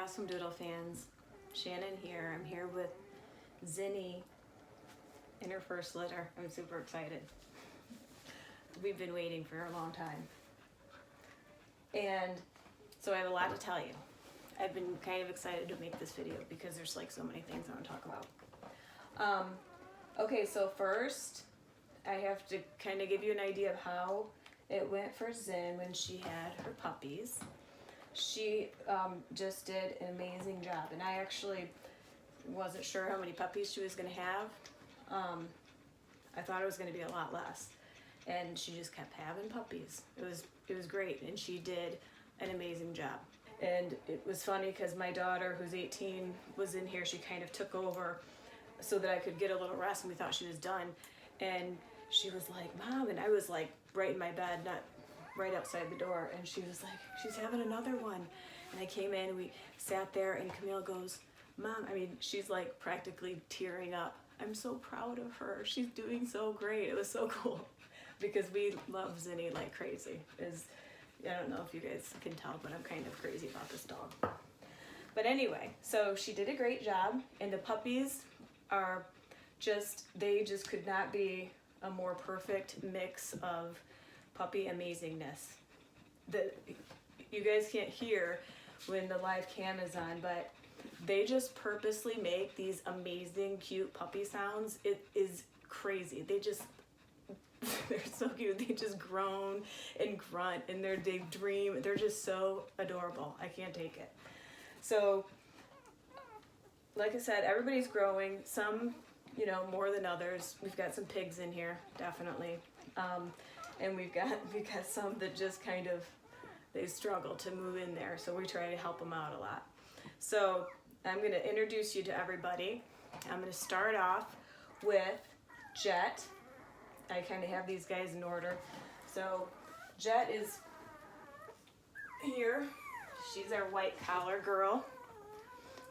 AussieDoodle fans, Shannon here. I'm here with Zinnie in her first litter. I'm super excited. We've been waiting for a long time. And so I have a lot to tell you. I've been kind of excited to make this video because there's like so many things I want to talk about. Okay, so first I have to kind of give you an idea of how it went for Zin when she had her puppies. She just did an amazing job, and I actually wasn't sure how many puppies she was going to have. I thought it was going to be a lot less, and she just kept having puppies. It was great, and she did an amazing job. And it was funny because my daughter, who's 18, was in here. She kind of took over so that I could get a little rest, and we thought she was done. And she was like, "Mom," and I was like right in my bed, not right outside the door, and she was like, "She's having another one." And I came in, we sat there, and Camille goes, "Mom," I mean, she's like practically tearing up. "I'm so proud of her. She's doing so great." It was so cool because we love Zinnie like crazy. I don't know if you guys can tell, but I'm kind of crazy about this dog. But anyway, so she did a great job, and the puppies are they just could not be a more perfect mix of puppy amazingness. You guys can't hear when the live cam is on, but they just purposely make these amazing cute puppy sounds. It is crazy. They're so cute. They just groan and grunt, and they dream. They're just so adorable. I can't take it. So like I said, everybody's growing. Some, more than others. We've got some pigs in here, definitely. And we've got some that just kind of, they struggle to move in there. So we try to help them out a lot. So I'm going to introduce you to everybody. I'm going to start off with Jett. I kind of have these guys in order. So Jett is here. She's our white collar girl.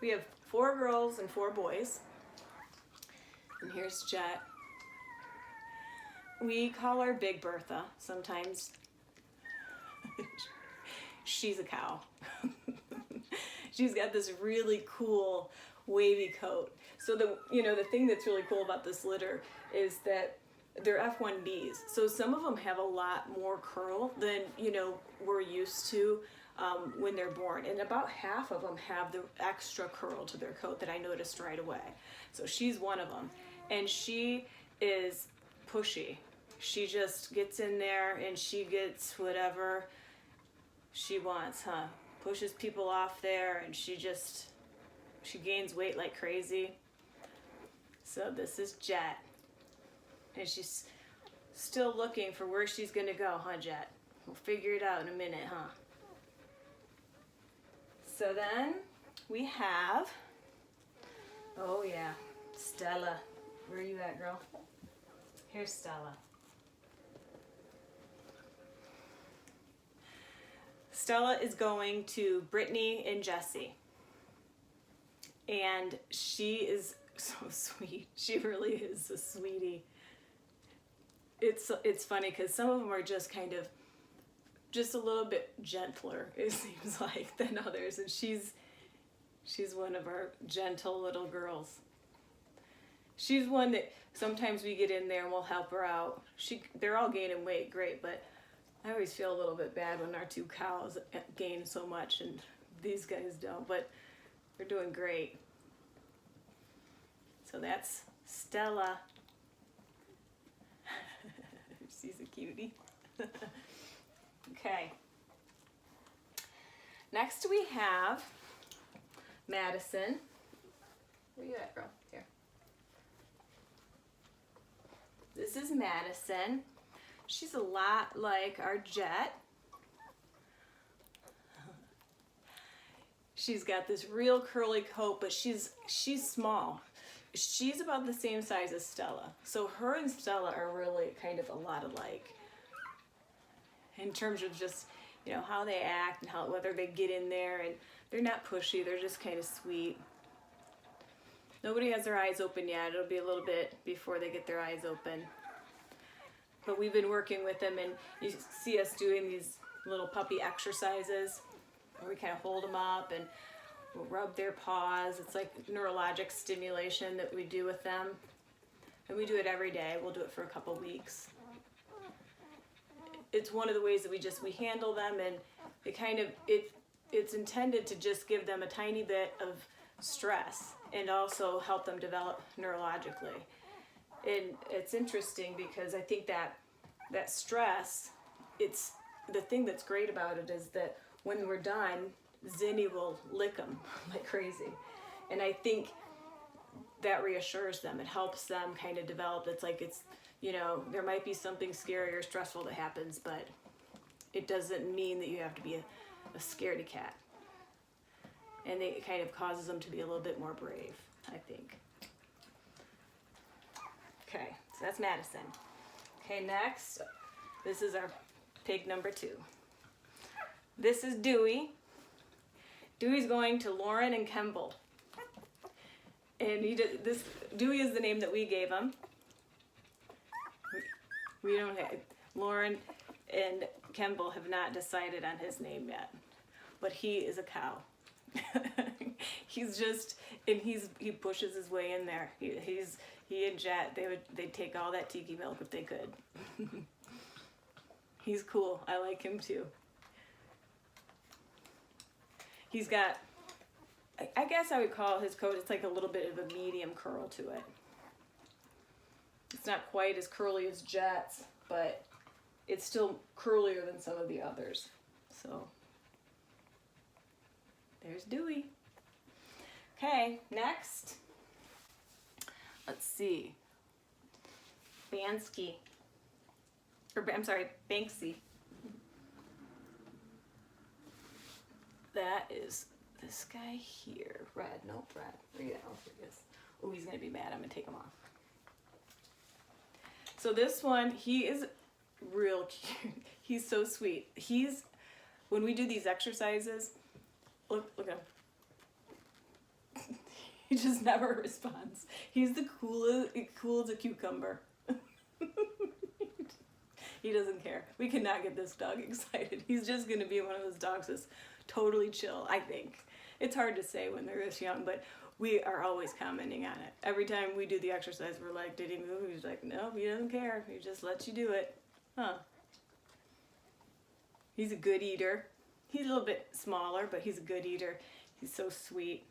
We have 4 girls and 4 boys. And here's Jett. We call her Big Bertha sometimes. She's a cow. She's got this really cool wavy coat. So the thing that's really cool about this litter is that they're F1Bs. So some of them have a lot more curl than we're used to when they're born, and about half of them have the extra curl to their coat that I noticed right away. So she's one of them, and she is pushy. She just gets in there and she gets whatever she wants, pushes people off there, and she gains weight like crazy. So this is Jett, and she's still looking for where she's gonna go, huh, Jett? We'll figure it out in a minute, huh? So then we have, oh yeah, Stella. Where are you at, girl? Here's Stella. Stella is going to Brittany and Jesse. And she is so sweet. She really is a sweetie. It's funny because some of them are just kind of just a little bit gentler, it seems like, than others, and she's one of our gentle little girls. She's one that sometimes we get in there and we'll help her out. They're all gaining weight, great, but I always feel a little bit bad when our 2 cows gain so much and these guys don't, but they're doing great. So that's Stella. She's a cutie. Okay. Next we have Madison. Where you at, girl? Here. This is Madison. She's a lot like our Jett. She's got this real curly coat, but she's small. She's about the same size as Stella. So her and Stella are really kind of a lot alike in terms of just, how they act and whether they get in there, and they're not pushy, they're just kind of sweet. Nobody has their eyes open yet. It'll be a little bit before they get their eyes open. But we've been working with them, and you see us doing these little puppy exercises where we kind of hold them up and We'll rub their paws. It's like neurologic stimulation that we do with them. And we do it every day. We'll do it for a couple weeks. It's one of the ways that we handle them, and it's intended to just give them a tiny bit of stress and also help them develop neurologically. And it's interesting because I think that stress, it's the thing that's great about it is that when we're done, Zinnie will lick them like crazy. And I think that reassures them. It helps them kind of develop. It's like there might be something scary or stressful that happens, but it doesn't mean that you have to be a scaredy cat. And it kind of causes them to be a little bit more brave, I think. Okay, so that's Madison. Okay, next, this is our pig number 2. This is Dewey. Dewey's going to Lauren and Kemble. And Dewey is the name that we gave him. We don't have, Lauren and Kemble have not decided on his name yet, but he is a cow. He's just, and he pushes his way in there. He and Jett, they'd take all that tiki milk if they could. He's cool. I like him too. He's got, I guess I would call his coat, it's like a little bit of a medium curl to it. It's not quite as curly as Jett's, but it's still curlier than some of the others. So there's Dewey. Okay, next. Let's see. Bansky. I'm sorry, Banksy. That is this guy here. Red, no, red. Here he is. Oh, he's gonna be mad. I'm gonna take him off. So this one, he is real cute. He's so sweet. When we do these exercises, look at him. He just never responds. He's the coolest, cool as a cucumber. He doesn't care. We cannot get this dog excited. He's just gonna be one of those dogs that's totally chill, I think. It's hard to say when they're this young, but we are always commenting on it. Every time we do the exercise, we're like, did he move? He's like, no, he doesn't care. He just lets you do it. Huh. He's a good eater. He's a little bit smaller, but he's a good eater. He's so sweet.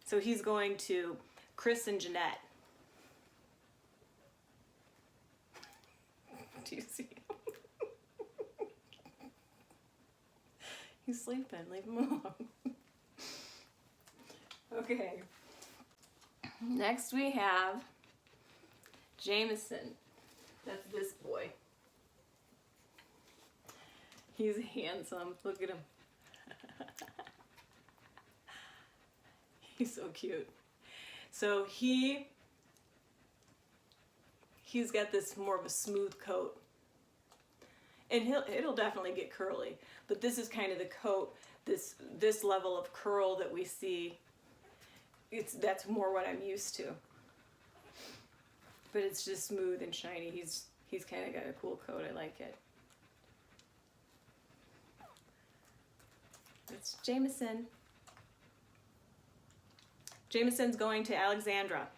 So he's going to Chris and Jeanette. Do you see him? He's sleeping. Leave him alone. Okay. Next we have Jamison. That's this boy. He's handsome. Look at him. He's so cute. So he's got this more of a smooth coat. And it'll definitely get curly, but this is kind of the coat, this level of curl that we see. That's more what I'm used to. But it's just smooth and shiny. He's kind of got a cool coat. I like it. It's Jamison. Jamison's going to Alexandra.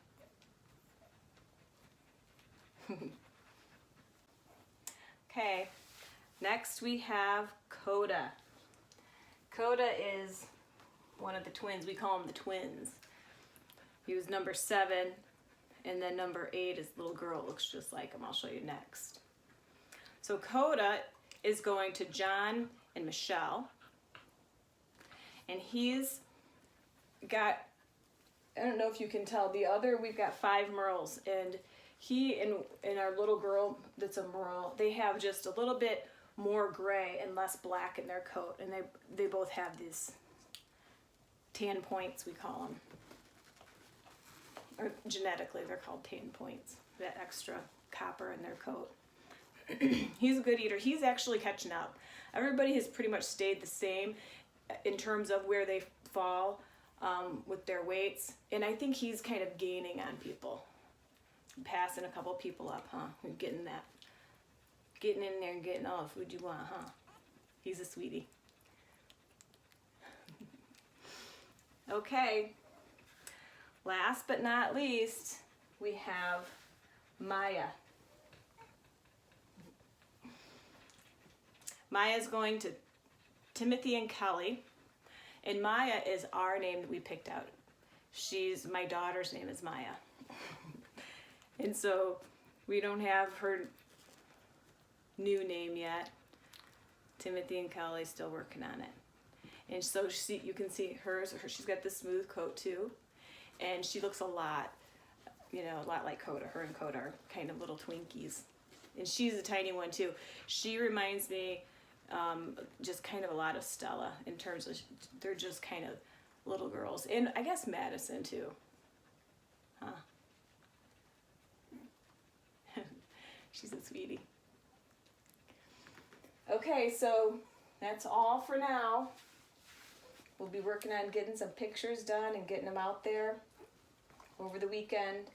Okay, next we have Koda. Koda is one of the twins. We call them the twins. He was number 7, and then number 8 is the little girl. Looks just like him. I'll show you next. So Koda is going to John and Michelle, and he's got, I don't know if you can tell, we've got 5 merles, and he and our little girl that's a merle, they have just a little bit more gray and less black in their coat, and they both have these tan points, we call them. Or genetically, they're called tan points, that extra copper in their coat. He's a good eater. He's actually catching up. Everybody has pretty much stayed the same in terms of where they fall with their weights, and I think he's kind of gaining on people. Passing a couple people up, huh? Getting in there and getting all the food you want, huh? He's a sweetie. Okay, last but not least, we have Maya. Maya's going to Timothy and Kelly, and Maya is our name that we picked out. My daughter's name is Maya. And so we don't have her new name yet. Timothy and Kelly's still working on it. And so you can see she's got this smooth coat too. And she looks a lot like Koda. Her and Koda are kind of little Twinkies. And she's a tiny one too. She reminds me just kind of a lot of Stella in terms of, they're just kind of little girls. And I guess Madison too. Huh. She's a sweetie. Okay, so that's all for now. We'll be working on getting some pictures done and getting them out there over the weekend.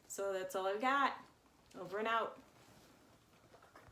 So that's all I've got. Over and out.